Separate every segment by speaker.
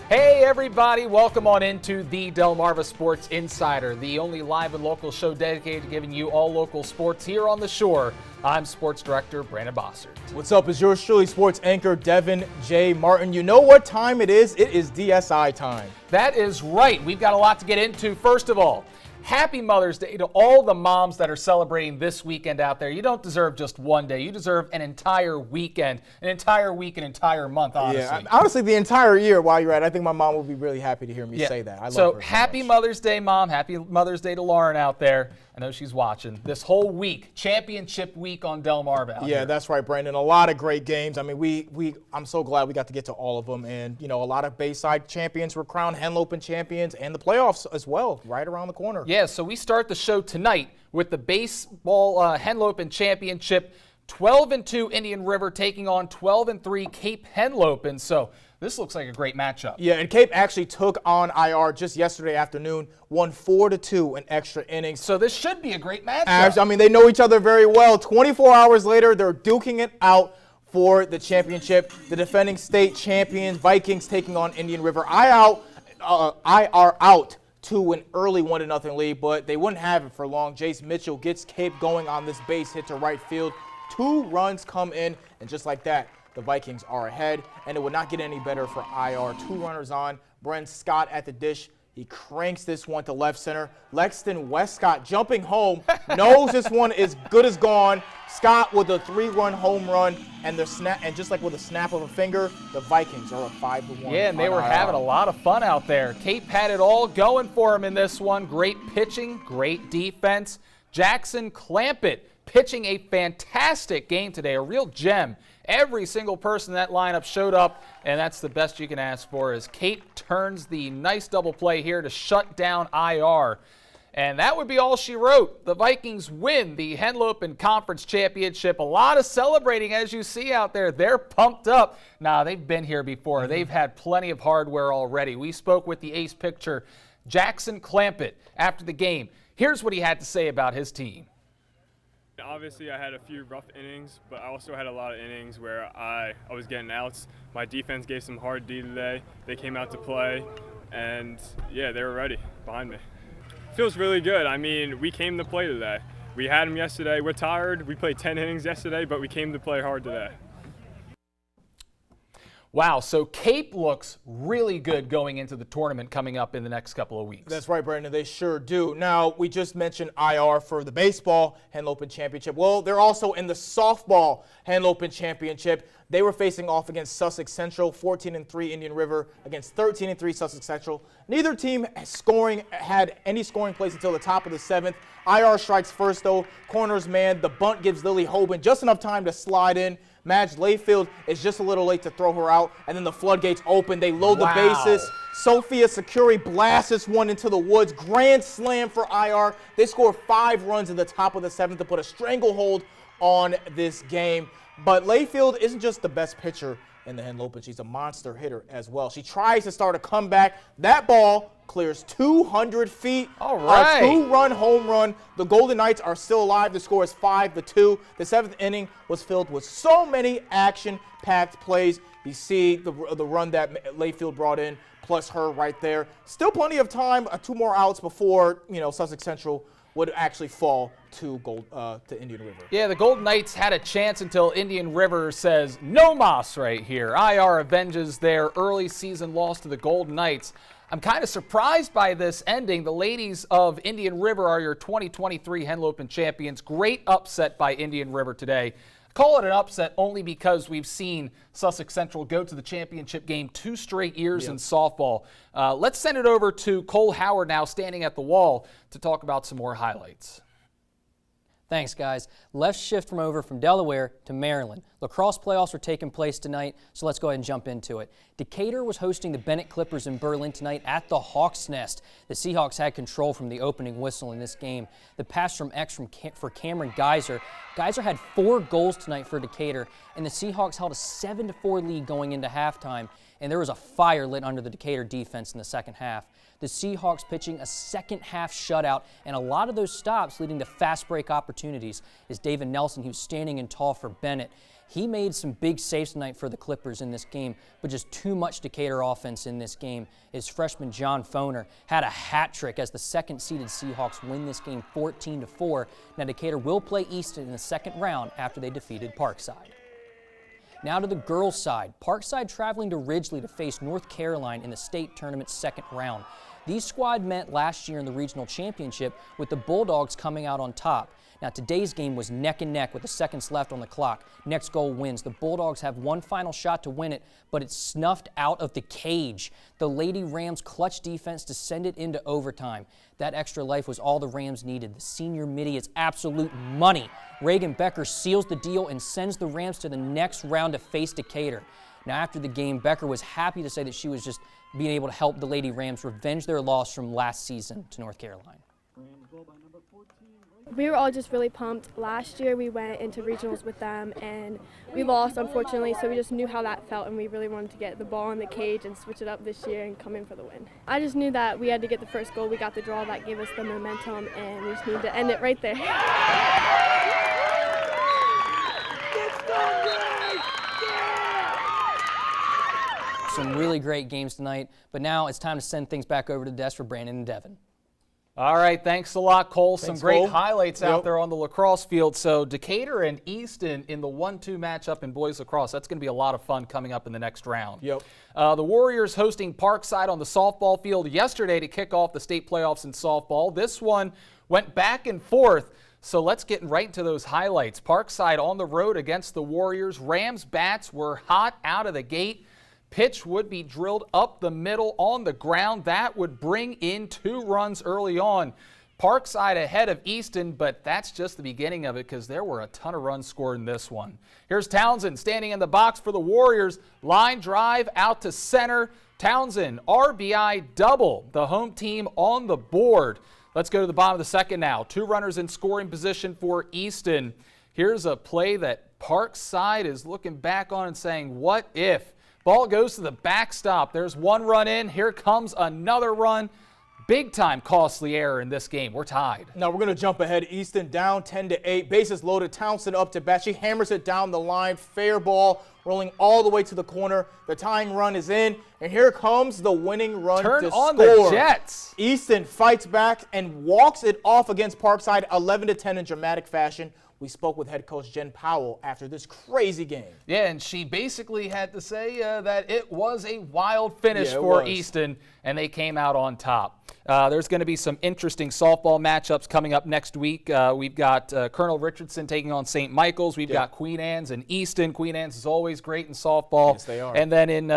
Speaker 1: Hey everybody, welcome on into the Delmarva Sports Insider, the only live and local show dedicated to giving you all local sports here on the shore. I'm Sports Director Brandon Bossert.
Speaker 2: What's up? It's yours truly, sports anchor Devin J. Martin. You know what time it is? It is DSI time.
Speaker 1: That is right. We've got a lot to get into. First of all, happy Mother's Day to all the moms that are celebrating this weekend out there. You don't deserve just one day. You deserve an entire weekend, an entire week, an entire month, honestly.
Speaker 2: Yeah, honestly, the entire year while you're at it. I think my mom will be really happy to hear me say that. I love her so
Speaker 1: happy
Speaker 2: much.
Speaker 1: Mother's Day, Mom. Happy Mother's Day to Lauren out there. I know she's watching. This whole week, championship week on Delmarva.
Speaker 2: Yeah, that's right, Brandon. A lot of great games. I mean, I'm so glad we got to get to all of them. And, you know, a lot of Bayside champions were crowned, Henlopen champions, and the playoffs as well, right around the corner.
Speaker 1: Yeah, so we start the show tonight with the baseball Henlopen championship. 12-2 Indian River taking on 12-3 Cape Henlopen. So this looks like a great matchup.
Speaker 2: Yeah, and Cape actually took on IR just yesterday afternoon, won 4-2 in extra innings.
Speaker 1: So this should be a great matchup.
Speaker 2: I mean, they know each other very well. 24 hours later, they're duking it out for the championship. The defending state champions, Vikings, taking on Indian River. IR out to an early 1-0 lead, but they wouldn't have it for long. Jace Mitchell gets Cape going on this base hit to right field. 2 runs come in, and just like that, the Vikings are ahead, and it would not get any better for IR. 2 runners on. Brent Scott at the dish. He cranks this one to left center. Lexton Westcott jumping home, knows this one is good as gone. Scott with a 3-run home run, and just like with a snap of a finger, the Vikings are up 5-1.
Speaker 1: Yeah, and they were having a lot of fun out there. Cape had it all going for him in this one. Great pitching, great defense. Jackson Clampett pitching a fantastic game today, a real gem. Every single person in that lineup showed up, and that's the best you can ask for as Cape turns the nice double play here to shut down IR. And that would be all she wrote. The Vikings win the Henlopen Conference Championship. A lot of celebrating, as you see out there. They're pumped up. Nah, they've been here before. They've had plenty of hardware already. We spoke with the ace pitcher, Jackson Clampett, after the game. Here's what he had to say about his team.
Speaker 3: Obviously, I had a few rough innings, but I also had a lot of innings where I was getting outs. My defense gave some hard D today. They came out to play, and yeah, they were ready behind me. Feels really good. I mean, we came to play today. We had them yesterday. We're tired. We played 10 innings yesterday, but we came to play hard today.
Speaker 1: Wow, so Cape looks really good going into the tournament coming up in the next couple of weeks.
Speaker 2: That's right, Brandon. They sure do. Now, we just mentioned IR for the baseball Henlopen Championship. Well, they're also in the softball Henlopen Championship. They were facing off against Sussex Central, 14-3 Indian River against 13-3 Sussex Central. Neither team had any scoring plays until the top of the 7th. IR strikes first, though. Corners man. The bunt gives Lily Hoban just enough time to slide in. Madge Layfield is just a little late to throw her out, and then the floodgates open. They load the bases. Sophia Securi blasts this one into the woods. Grand slam for IR. They score 5 runs in the top of the 7th to put a stranglehold on this game. But Layfield isn't just the best pitcher in the Henlopen. She's a monster hitter as well. She tries to start a comeback. That ball clears 200 feet.
Speaker 1: All right.
Speaker 2: A 2-run home run. The Golden Knights are still alive. The score is 5-2. The 7th inning was filled with so many action-packed plays. You see the run that Layfield brought in, plus her right there. Still plenty of time, 2 more outs before, you know, Sussex Central would actually fall to Indian River.
Speaker 1: Yeah, the Golden Knights had a chance until Indian River says no mas right here. IR avenges their early season loss to the Golden Knights. I'm kind of surprised by this ending. The ladies of Indian River are your 2023 Henlopen champions. Great upset by Indian River today. Call it an upset only because we've seen Sussex Central go to the championship game 2 straight years in softball. Let's send it over to Cole Howard now, standing at the wall, to talk about some more highlights.
Speaker 4: Thanks, guys. Let's shift from Delaware to Maryland. Lacrosse playoffs are taking place tonight, so let's go ahead and jump into it. Decatur was hosting the Bennett Clippers in Berlin tonight at the Hawks' Nest. The Seahawks had control from the opening whistle in this game. The pass from X for Cameron Geyser. Geyser had 4 goals tonight for Decatur, and the Seahawks held a 7-4 lead going into halftime, and there was a fire lit under the Decatur defense in the second half. The Seahawks pitching a second-half shutout, and a lot of those stops leading to fast break opportunities is David Nelson, who's standing in tall for Bennett. He made some big saves tonight for the Clippers in this game, but just too much Decatur offense in this game. His freshman John Foner had a hat trick as the second-seeded Seahawks win this game 14-4. Now Decatur will play Easton in the second round after they defeated Parkside. Now to the girls' side. Parkside traveling to Ridgely to face North Carolina in the state tournament's second round. These squad met last year in the regional championship with the Bulldogs coming out on top. Now today's game was neck and neck with the seconds left on the clock. Next goal wins. The Bulldogs have one final shot to win it, but it's snuffed out of the cage. The Lady Rams' clutch defense to send it into overtime. That extra life was all the Rams needed. The senior midi is absolute money. Reagan Becker seals the deal and sends the Rams to the next round to face Decatur. Now after the game, Becker was happy to say that she was just being able to help the Lady Rams revenge their loss from last season to North Carolina.
Speaker 5: We were all just really pumped. Last year we went into regionals with them and we lost, unfortunately, so we just knew how that felt and we really wanted to get the ball in the cage and switch it up this year and come in for the win. I just knew that we had to get the first goal. We got the draw, that gave us the momentum, and we just needed to end it right there.
Speaker 4: Some really great games tonight, but now it's time to send things back over to the desk for Brandon and Devin.
Speaker 1: All right, thanks a lot, Cole. Some
Speaker 2: Thanks,
Speaker 1: great
Speaker 2: Cole.
Speaker 1: highlights
Speaker 2: Yep.
Speaker 1: out there on the lacrosse field. So Decatur and Easton in the 1-2 matchup in boys lacrosse. That's going to be a lot of fun coming up in the next round.
Speaker 2: Yep.
Speaker 1: The Warriors hosting Parkside on the softball field yesterday to kick off the state playoffs in softball. This one went back and forth. So let's get right into those highlights. Parkside on the road against the Warriors. Rams bats were hot out of the gate. Pitch would be drilled up the middle on the ground. That would bring in 2 runs early on. Parkside ahead of Easton, but that's just the beginning of it because there were a ton of runs scored in this one. Here's Townsend standing in the box for the Warriors. Line drive out to center. Townsend, RBI double. The home team on the board. Let's go to the bottom of the second now. 2 runners in scoring position for Easton. Here's a play that Parkside is looking back on and saying, what if? Ball goes to the backstop. There's 1 run in. Here comes another run. Big time costly error in this game. We're tied.
Speaker 2: Now we're going to jump ahead. Easton down 10-8. Bases loaded. Townsend up to bat. She hammers it down the line. Fair ball rolling all the way to the corner. The tying run is in. And here comes the winning run
Speaker 1: Turn
Speaker 2: to
Speaker 1: on
Speaker 2: score.
Speaker 1: the Jets.
Speaker 2: Easton fights back and walks it off against Parkside 11-10 in dramatic fashion. We spoke with head coach Jen Powell after this crazy game.
Speaker 1: Yeah, and she basically had to say that it was a wild finish
Speaker 2: Yeah, it
Speaker 1: for
Speaker 2: was.
Speaker 1: Easton, and they came out on top. There's going to be some interesting softball matchups coming up next week. We've got Colonel Richardson taking on St. Michael's. We've got Queen Anne's and Easton. Queen Anne's is always great in softball.
Speaker 2: Yes, they are.
Speaker 1: And then in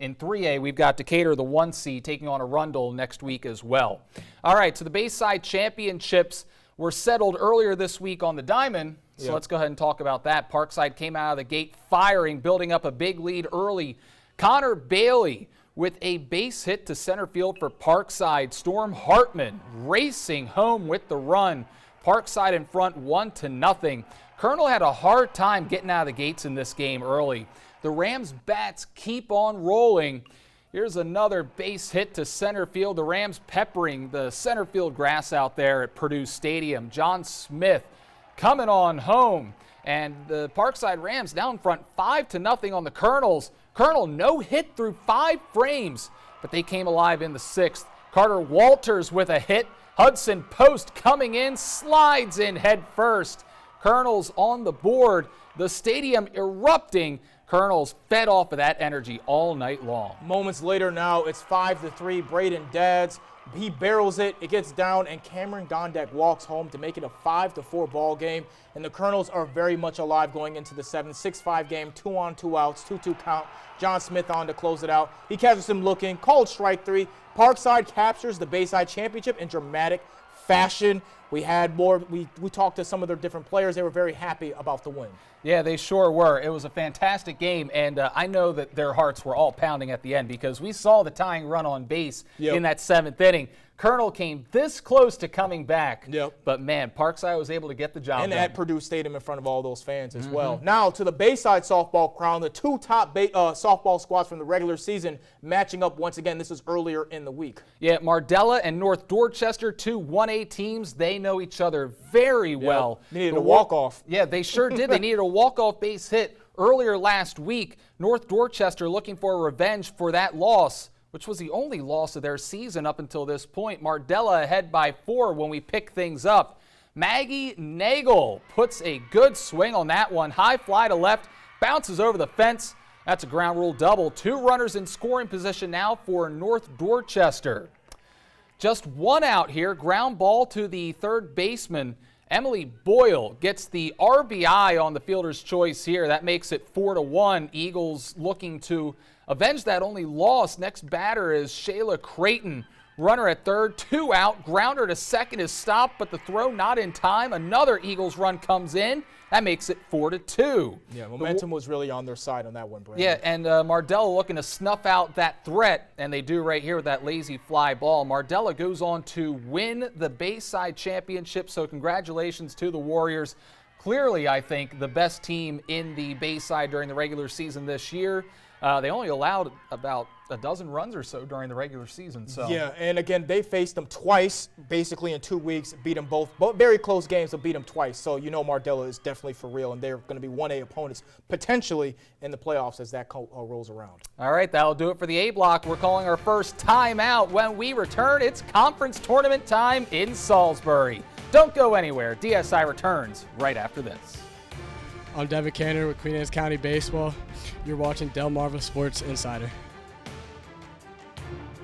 Speaker 1: in 3A, we've got Decatur, the 1 seed, taking on Arundel next week as well. All right, so the Bayside Championships were settled earlier this week on the diamond, so let's go ahead and talk about that. Parkside came out of the gate firing, building up a big lead early. Connor Bailey with a base hit to center field for Parkside. Storm Hartman racing home with the run. Parkside in front 1-0. Colonel had a hard time getting out of the gates in this game early. The Rams bats keep on rolling. Here's another base hit to center field. The Rams peppering the center field grass out there at Purdue Stadium. John Smith coming on home. And the Parkside Rams down front 5-0 on the Colonels. Colonel no hit through 5 frames, but they came alive in the 6th. Carter Walters with a hit. Hudson Post coming in, slides in head first. Colonels on the board. The stadium erupting. Colonels fed off of that energy all night long.
Speaker 2: Moments later now, it's 5-3. Braden Dads, he barrels it, it gets down, and Cameron Gondek walks home to make it a 5-4 ball game. And the Colonels are very much alive going into the 7th. 6-5 game, 2 on, 2 outs, 2-2 count. John Smith on to close it out. He catches him looking, called strike 3. Parkside captures the Bayside Championship in dramatic fashion. We had more, we talked to some of their different players. They were very happy about the win.
Speaker 1: Yeah, they sure were. It was a fantastic game, and I know that their hearts were all pounding at the end because we saw the tying run on base in that 7th inning. Colonel came this close to coming back, but man, Parkside was able to get the job done.
Speaker 2: And at Purdue Stadium in front of all those fans as well. Now to the Bayside softball crown, the 2 top softball squads from the regular season matching up once again. This is earlier in the week.
Speaker 1: Yeah, Mardella and North Dorchester, 2 1A teams. They They know each other very well.
Speaker 2: Needed a walk-off.
Speaker 1: Yeah, they sure did. They needed a walk-off base hit earlier last week. North Dorchester looking for revenge for that loss, which was the only loss of their season up until this point. Mardella ahead by 4 when we pick things up. Maggie Nagel puts a good swing on that one. High fly to left, bounces over the fence. That's a ground rule double. 2 runners in scoring position now for North Dorchester. Just 1 out here. Ground ball to the third baseman. Emily Boyle gets the RBI on the fielder's choice here. That makes it 4-1. Eagles looking to avenge that only loss. Next batter is Shayla Creighton. Runner at third, 2 out. Grounder to second is stopped, but the throw not in time. Another Eagles run comes in. That makes it 4-2.
Speaker 2: Yeah, momentum was really on their side on that one, Brandon.
Speaker 1: Yeah, and Mardella looking to snuff out that threat, and they do right here with that lazy fly ball. Mardella goes on to win the Bayside Championship, so congratulations to the Warriors. Clearly, I think, the best team in the Bayside during the regular season this year. They only allowed about a dozen runs or so during the regular season. So
Speaker 2: yeah, and again, they faced them twice, basically in 2 weeks, beat them both very close games, but beat them twice. So you know Mardella is definitely for real, and they're going to be 1A opponents potentially in the playoffs as that rolls around.
Speaker 1: All right, that'll do it for the A block. We're calling our first timeout. When we return, it's conference tournament time in Salisbury. Don't go anywhere. DSI returns right after this.
Speaker 6: I'm Devin Canner with Queen Anne's County Baseball. You're watching Delmarva Sports Insider.